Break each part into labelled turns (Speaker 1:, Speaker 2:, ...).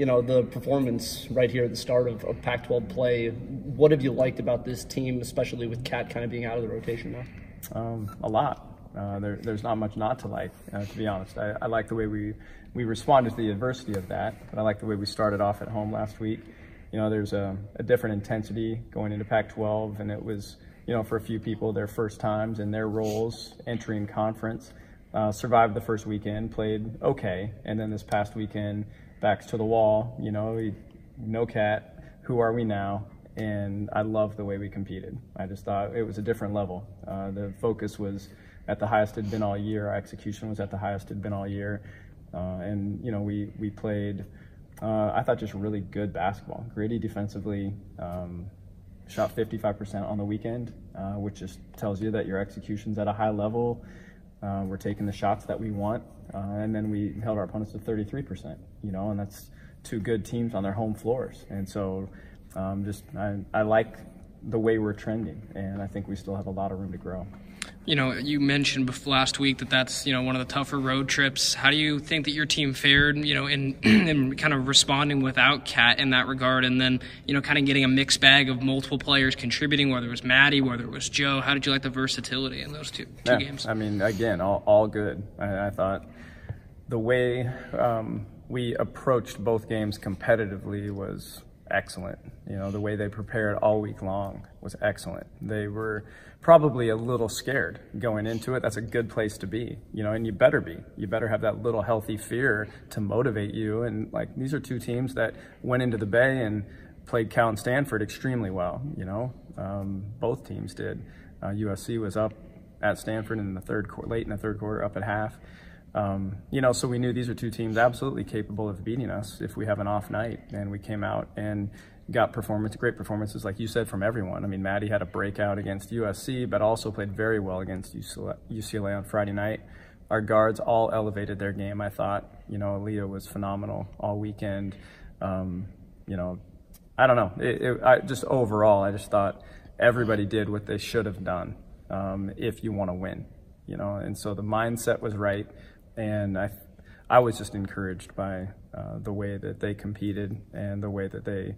Speaker 1: the performance right here at the start of Pac-12 play. What have you liked about this team, especially with Cat kind of being out of the rotation now?
Speaker 2: A lot. There's not much not to like, to be honest. I like the way we responded to the adversity of that, but I like the way we started off at home last week. There's a different intensity going into Pac-12, and it was, for a few people, their first times in their roles entering conference. Survived the first weekend, played okay, and then this past weekend, backs to the wall, no Cat, who are we now? And I love the way we competed. I just thought it was a different level. The focus was at the highest it had been all year. Our execution was at the highest it had been all year. And we played, I thought, just really good basketball, gritty defensively, shot 55% on the weekend, which just tells you that your execution's at a high level. We're taking the shots that we want, and then we held our opponents to 33%, and that's two good teams on their home floors. And so I like the way we're trending, and I think we still have a lot of room to grow.
Speaker 3: You mentioned last week that's one of the tougher road trips. How do you think that your team fared, in kind of responding without Cat in that regard, and then kind of getting a mixed bag of multiple players contributing, whether it was Maddie, whether it was Joe? How did you like the versatility in those two games?
Speaker 2: I mean, again, all good. I thought the way we approached both games competitively was excellent. The way they prepared all week long was excellent. They were probably a little scared going into it. That's a good place to be, and you better be. You better have that little healthy fear to motivate you. And these are two teams that went into the Bay and played Cal and Stanford extremely well. Both teams did. USC was up at Stanford in the late in the third quarter, up at half. So we knew these are two teams absolutely capable of beating us if we have an off night, and we came out and got great performances, like you said, from everyone. I mean, Maddie had a breakout against USC, but also played very well against UCLA on Friday night. Our guards all elevated their game, I thought. Aaliyah was phenomenal all weekend. I don't know. Just overall, I just thought everybody did what they should have done if you want to win. And so the mindset was right. And I was just encouraged by the way that they competed and the way that they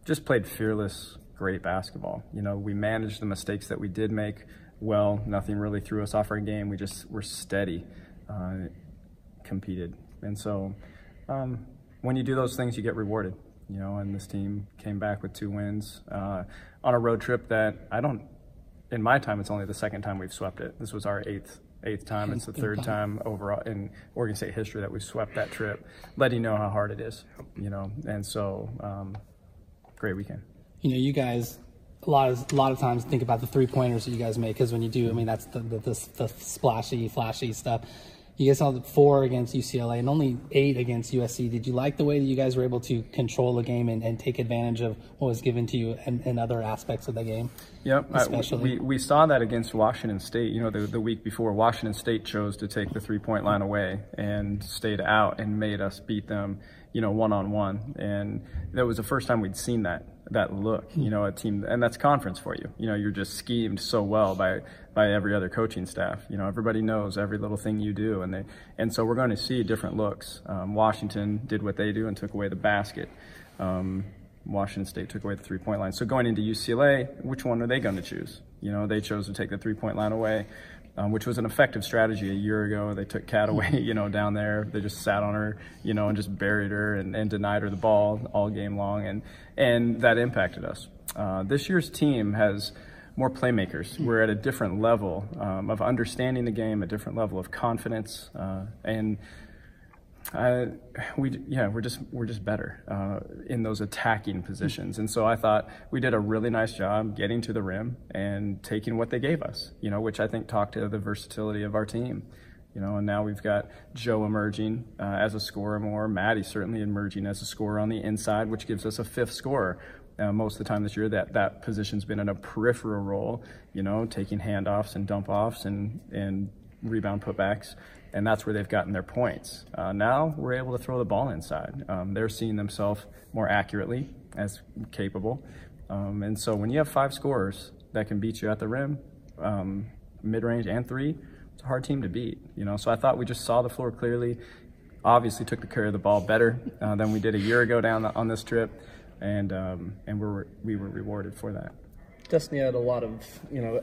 Speaker 2: just played fearless, great basketball. We managed the mistakes that we did make well. Nothing really threw us off our game. We just were steady, competed. And so when you do those things, you get rewarded. And this team came back with 2 wins on a road trip that in my time, it's only the second time we've swept it. This was our eighth time. It's the third time overall in Oregon State history that we swept that trip, letting you know how hard it is, and so great weekend.
Speaker 4: You guys a lot of times think about the 3-pointers that you guys make, because when you do, I mean, that's the splashy, flashy stuff. You guys saw 4 against UCLA and only 8 against USC. Did you like the way that you guys were able to control the game and take advantage of what was given to you in other aspects of the game?
Speaker 2: Yep, we saw that against Washington State. The week before, Washington State chose to take the 3-point line away and stayed out and made us beat them, one-on-one. And that was the first time we'd seen that look, a team, and that's conference for you. You're just schemed so well by every other coaching staff. Everybody knows every little thing you do, and so we're going to see different looks. Washington did what they do and took away the basket. Washington State took away the 3-point line. So going into UCLA, which one are they going to choose? They chose to take the 3-point line away, which was an effective strategy a year ago. They took Cat away, down there. They just sat on her, and just buried her and denied her the ball all game long, and that impacted us. This year's team has more playmakers. We're at a different level of understanding the game, a different level of confidence, and we're just better in those attacking positions. And so I thought we did a really nice job getting to the rim and taking what they gave us, which I think talked to the versatility of our team. And now we've got Joe emerging as a scorer more, Maddie certainly emerging as a scorer on the inside, which gives us a 5th scorer. Most of the time this year, that position's been in a peripheral role, taking handoffs and dump-offs and rebound putbacks, and that's where they've gotten their points. Now we're able to throw the ball inside. They're seeing themselves more accurately as capable. And so when you have 5 scorers that can beat you at the rim, mid-range and 3, it's a hard team to beat. So I thought we just saw the floor clearly, obviously took care of the ball better than we did a year ago on this trip, and we were rewarded for that.
Speaker 1: Destiny had a lot of,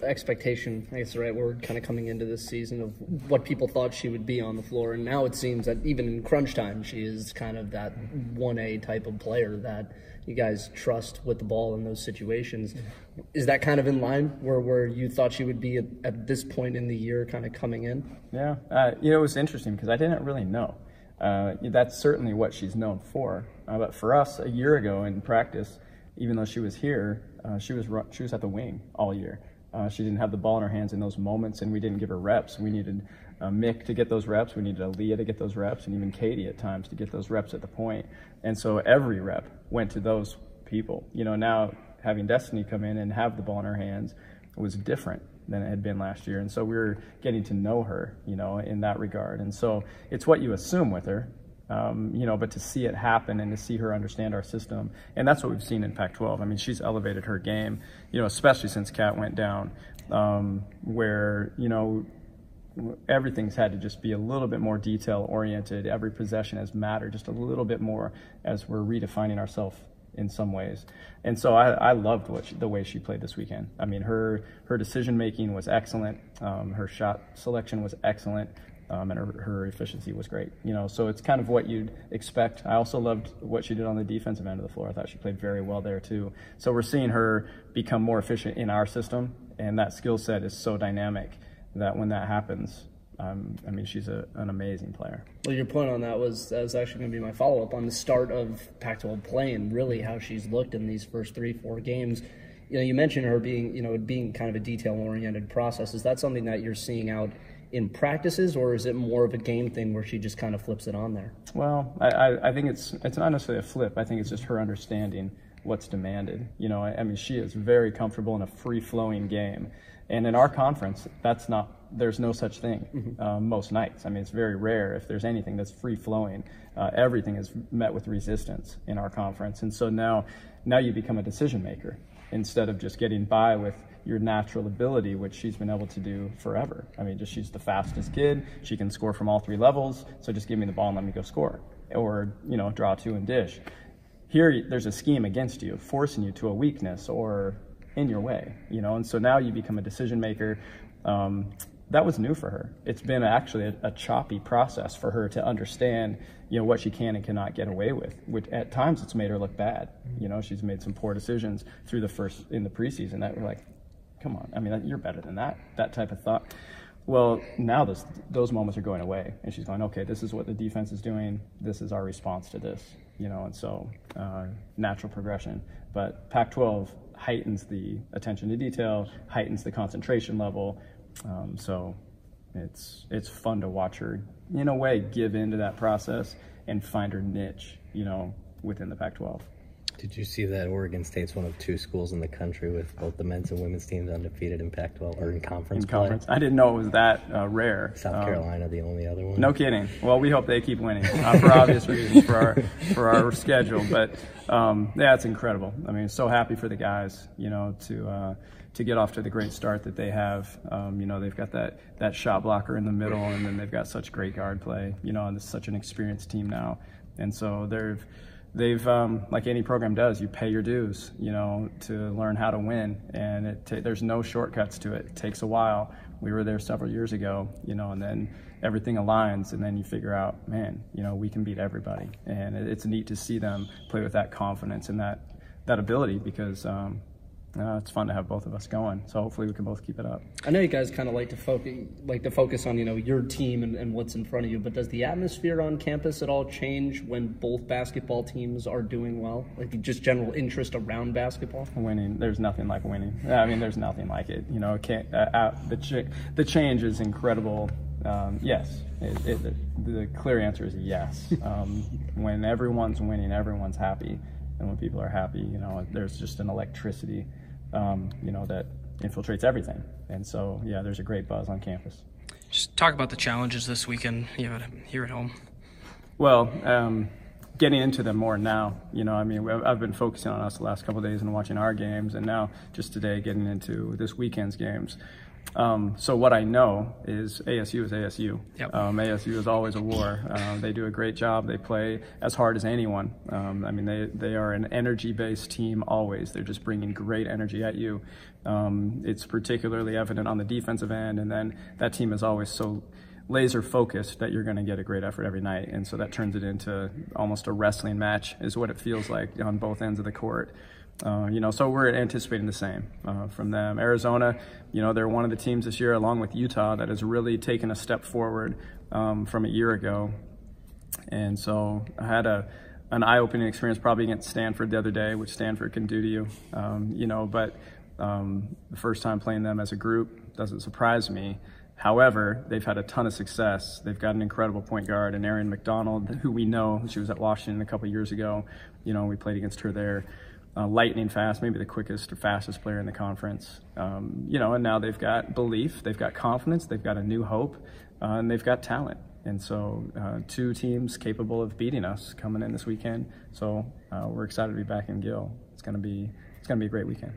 Speaker 1: expectation, I guess the right word, kind of coming into this season of what people thought she would be on the floor. And now it seems that even in crunch time, she is kind of that 1A type of player that you guys trust with the ball in those situations. Is that kind of in line where you thought she would be at this point in the year kind of coming in?
Speaker 2: Yeah. It was interesting because I didn't really know. That's certainly what she's known for. But for us, a year ago in practice, even though she was here, she was at the wing all year. She didn't have the ball in her hands in those moments, and we didn't give her reps. We needed Mick to get those reps. We needed Aaliyah to get those reps, and even Katie at times to get those reps at the point. And so every rep went to those people. Now having Destiny come in and have the ball in her hands was different than it had been last year. And so we were getting to know her, in that regard. And so it's what you assume with her. But to see it happen and to see her understand our system, and that's what we've seen in Pac-12. I mean, she's elevated her game, especially since Kat went down, where, everything's had to just be a little bit more detail-oriented. Every possession has mattered just a little bit more as we're redefining ourselves in some ways. And so I loved the way she played this weekend. I mean, her decision-making was excellent. Her shot selection was excellent. And her efficiency was great, so it's kind of what you'd expect. I also loved what she did on the defensive end of the floor. I thought she played very well there too. So we're seeing her become more efficient in our system, and that skill set is so dynamic that when that happens, she's an amazing player.
Speaker 1: Well, your point on that was actually going to be my follow-up on the start of Pac-12 play and really how she's looked in these first 3-4 games. You mentioned her being kind of a detail-oriented process. Is that something that you're seeing out in practices, or is it more of a game thing where she just kind of flips it on there?
Speaker 2: Well, I think it's not necessarily a flip. I think it's just her understanding what's demanded. She is very comfortable in a free-flowing game, and in our conference, there's no such thing most nights. It's very rare if there's anything that's free-flowing. Everything is met with resistance in our conference, and so now you become a decision maker instead of just getting by with your natural ability, which she's been able to do forever. She's the fastest kid. She can score from all 3 levels, so just give me the ball and let me go score. Or, draw 2 and dish. Here, there's a scheme against you, forcing you to a weakness or in your way, and so now you become a decision maker. That was new for her. It's been actually a choppy process for her to understand, what she can and cannot get away with, which at times it's made her look bad. She's made some poor decisions in the preseason that were like, come on, you're better than that type of thought. Well, now those moments are going away, and she's going, okay, this is what the defense is doing. This is our response to this, and so natural progression. But Pac-12 heightens the attention to detail, heightens the concentration level. So it's fun to watch her, in a way, give into that process and find her niche, within the Pac-12.
Speaker 5: Did you see that Oregon State's one of 2 schools in the country with both the men's and women's teams undefeated in Pac-12 or in conference play?
Speaker 2: I didn't know it was that rare.
Speaker 5: South Carolina, the only other one.
Speaker 2: No kidding. Well, we hope they keep winning for obvious reasons for our schedule. But yeah, it's incredible. So happy for the guys, to get off to the great start that they have. They've got that shot blocker in the middle, and then they've got such great guard play. And it's such an experienced team now, and so they've like any program does, you pay your dues, to learn how to win, and there's no shortcuts to it. It takes a while. We were there several years ago, and then everything aligns, and then you figure out, man, we can beat everybody, and it's neat to see them play with that confidence and that ability, because it's fun to have both of us going. So hopefully we can both keep it up.
Speaker 1: I know you guys kind of like to focus on your team and what's in front of you, but does the atmosphere on campus at all change when both basketball teams are doing well? Like just general interest around basketball?
Speaker 2: Winning, there's nothing like winning. There's nothing like it. It can't. The change is incredible. Yes, the clear answer is yes. When everyone's winning, everyone's happy. And when people are happy, there's just an electricity, that infiltrates everything. And so, yeah, there's a great buzz on campus.
Speaker 3: Just talk about the challenges this weekend here at home.
Speaker 2: Well, getting into them more now. You know, I mean, I've been focusing on us the last couple of days and watching our games, and now just today getting into this weekend's games. So what I know is ASU is ASU.
Speaker 3: Yep.
Speaker 2: ASU is always a war. They do a great job. They play as hard as anyone. I mean, they are an energy-based team always. They're just bringing great energy at you. It's particularly evident on the defensive end, and then that team is always so laser focused that you're going to get a great effort every night, and so that turns it into almost a wrestling match is what it feels like on both ends of the court. You know, so we're anticipating the same from them. Arizona, you know, they're one of the teams this year, along with Utah, that has really taken a step forward from a year ago. And so I had an eye-opening experience probably against Stanford the other day, which Stanford can do to you. You know, but the first time playing them as a group doesn't surprise me. However, they've had a ton of success. They've got an incredible point guard, and Erin McDonald, who we know, she was at Washington a couple of years ago. You know, we played against her there. Lightning fast, maybe the quickest or fastest player in the conference. You know, and now they've got belief, they've got confidence, they've got a new hope, and they've got talent. And so two teams capable of beating us coming in this weekend. So we're excited to be back in Gill. It's gonna be a great weekend.